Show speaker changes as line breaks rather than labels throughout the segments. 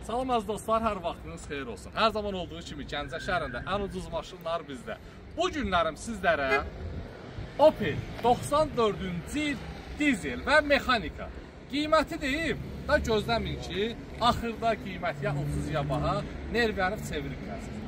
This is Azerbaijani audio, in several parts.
Salam az dostlar, hər vaxtınız xeyir olsun. Hər zaman olduğu kimi Gəncə şəhərində ən ucuz maşınlar bizdə. Bu günlərim sizlərə Opel 94-cü il dizel və mexanika. Qiyməti deyim, da gözləmin ki, axırda qiymət ya ucuz ya baha, nervlənib çevirib gəlsin.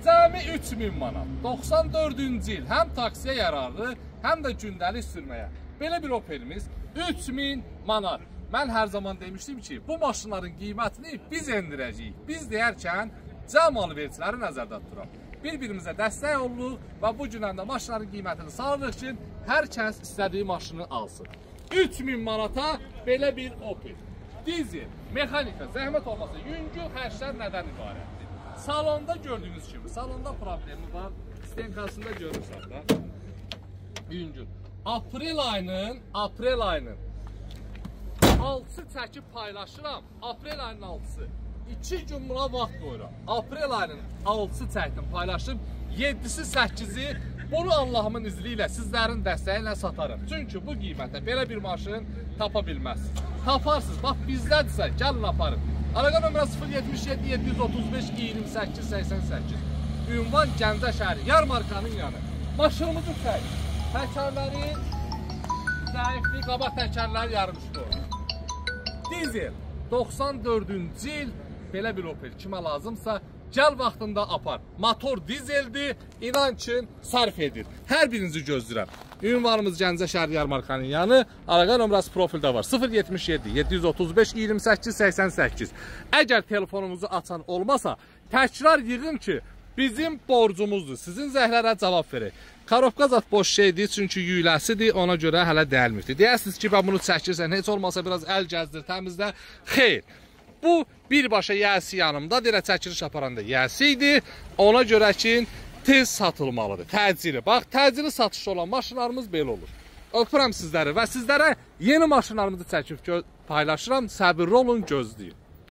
Cəmi 3000 manat, 94-cü il həm taksiyə yararlı, həm də gündəlik sürməyə. Belə bir Opelimiz 3000 manat. Mən hər zaman demişdim ki, bu maşınların qiymətini biz endirəcəyik. Biz deyərkən, cəm alverçiləri nəzərdə tuturaq. Bir-birimizə dəstək oluruq və bu günəndə maşınların qiymətini salırıq ki, hər kəs istədiyi maşını alsın. 3000 manata belə bir Opel. Dizel, mexanika, zəhmət olmasa, yüngül xərclər nədən ibarətdir? Salonda gördüyünüz kimi, salonda problemi var. Stenkasında görürsünüz da. Yüngül. Aprel ayının 6'sı çəkib paylaşıram. Aprel ayının 6'sı. 2 gün buna vaxt qoyuram. Aprel ayının 6'sı çəkdim, paylaşdım. 7'si 8'i bunu Allahımın izli ilə sizlərin dəstəyi ilə satarım. Çünki bu qiymətə belə bir maşın tapa bilməzsiniz. Taparsınız. Bax bizdədirsə gəlin aparın. Əlaqə nömrə 077 735 28 88. Ünvan Gəncə şəhəri, Yarmarkanın yanı. Maşınımızı çək. Təkərləri zəiflik, qabaq təkərləri yarımışdır. Dizel 94-cü il belə bir Opel kimə lazımsa gəl vaxtında apar. Motor dizeldir, inan ki sərf edir. Hər birinizi gözləyirəm. Ünvanımız Gəncə şəhəri Yarmarkanın yanı, əlaqə nömrəsi profildə var. 077 735 28 88. Əgər telefonumuzu açan olmasa, təkrar yığın ki, bizim borcumuzdur. Sizin zəhlərə cavab verək. Karovka zat boş şeydir, çünki yüyləsidir, ona görə hələ dəyilmirdir. Deyərsiniz ki, ben bunu çəkirsən, heç olmasa biraz əl gəzdir, təmizlə. Xeyr, bu birbaşa yəsi yanımda, deyirə çəkiliş aparanda yəsi idi. Ona görə ki, tez satılmalıdır, təcili. Bax, təcili satışda olan maşınlarımız belə olur. Öpürəm sizləri və sizlərə yeni maşınlarımızı çəkib paylaşıram. Səbirli olun, gözləyin.